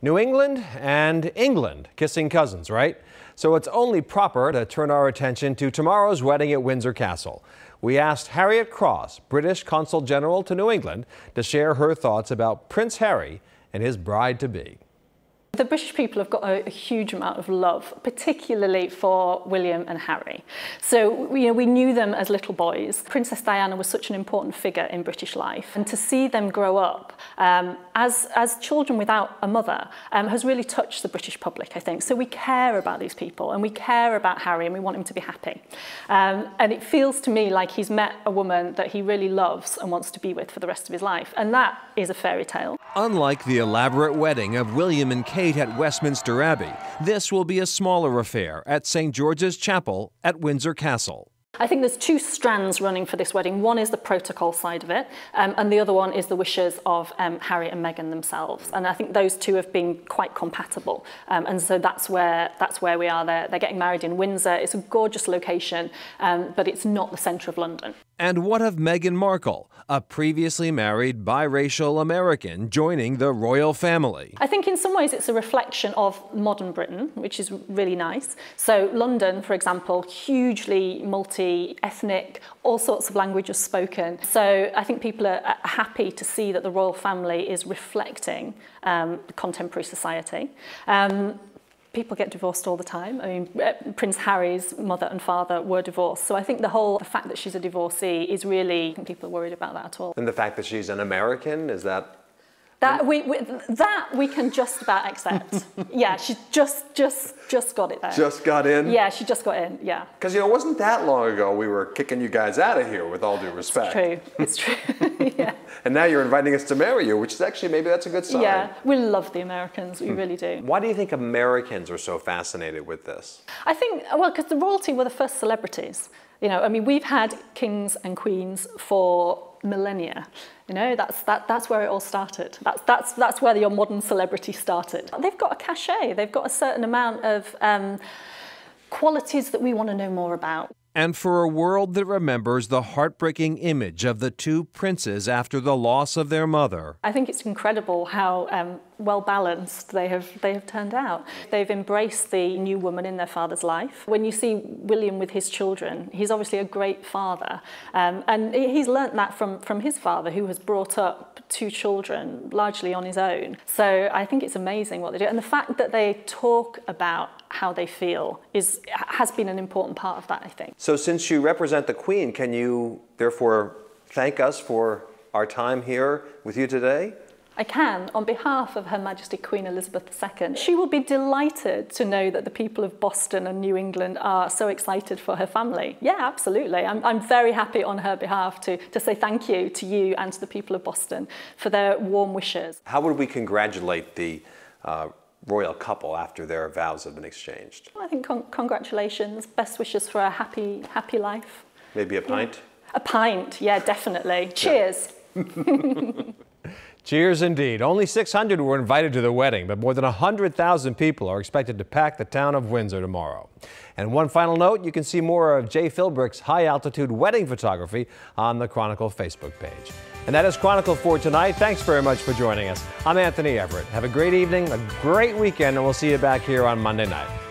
New England and England kissing cousins, right? So it's only proper to turn our attention to tomorrow's wedding at Windsor Castle. We asked Harriet Cross, British Consul General to New England, to share her thoughts about Prince Harry and his bride-to-be. The British people have got a huge amount of love, particularly for William and Harry. So, we knew them as little boys. Princess Diana was such an important figure in British life. And to see them grow up as children without a mother has really touched the British public, I think. So we care about these people and we care about Harry and we want him to be happy. And it feels to me like he's met a woman that he really loves and wants to be with for the rest of his life. And that is a fairy tale. Unlike the elaborate wedding of William and Kate at Westminster Abbey, this will be a smaller affair at St. George's Chapel at Windsor Castle. I think there's two strands running for this wedding. One is the protocol side of it, and the other one is the wishes of Harry and Meghan themselves. And I think those two have been quite compatible. And so that's where we are. They're getting married in Windsor. It's a gorgeous location, but it's not the centre of London. And what of Meghan Markle, a previously married biracial American joining the royal family? I think in some ways it's a reflection of modern Britain, which is really nice. So London, for example, hugely multi-ethnic, all sorts of languages spoken. So I think people are happy to see that the royal family is reflecting contemporary society. People get divorced all the time. I mean, Prince Harry's mother and father were divorced. So I think the fact that she's a divorcee is really, I think people are worried about that at all. And the fact that she's an American, is that? That we can just about accept. Yeah, she just got it there. Just got in? Yeah, she just got in, yeah. Because, it wasn't that long ago we were kicking you guys out of here, with all due respect. It's true, yeah. And now you're inviting us to marry you, which is actually, maybe that's a good sign. Yeah, we love the Americans, we really do. Why do you think Americans are so fascinated with this? I think, well, because the royalty were the first celebrities. I mean, we've had kings and queens for millennia. That's where it all started. That's where your modern celebrity started. They've got a cachet. They've got a certain amount of qualities that we want to know more about. And for a world that remembers the heartbreaking image of the two princes after the loss of their mother. I think it's incredible how well balanced they have turned out. They've embraced the new woman in their father's life. When you see William with his children, he's obviously a great father. And he's learnt that from his father, who has brought up two children largely on his own. So I think it's amazing what they do. And the fact that they talk about how they feel has been an important part of that, I think. So since you represent the Queen, can you therefore thank us for our time here with you today? I can, on behalf of Her Majesty Queen Elizabeth II. She will be delighted to know that the people of Boston and New England are so excited for her family. Yeah, absolutely. I'm very happy on her behalf to say thank you to you and to the people of Boston for their warm wishes. How would we congratulate the royal couple after their vows have been exchanged? I think congratulations, best wishes for a happy life. Maybe a pint? Yeah. A pint, yeah, definitely. Cheers. Cheers indeed. Only 600 were invited to the wedding, but more than 100,000 people are expected to pack the town of Windsor tomorrow. And one final note, you can see more of Jay Philbrick's high-altitude wedding photography on the Chronicle Facebook page. And that is Chronicle for tonight. Thanks very much for joining us. I'm Anthony Everett. Have a great evening, a great weekend, and we'll see you back here on Monday night.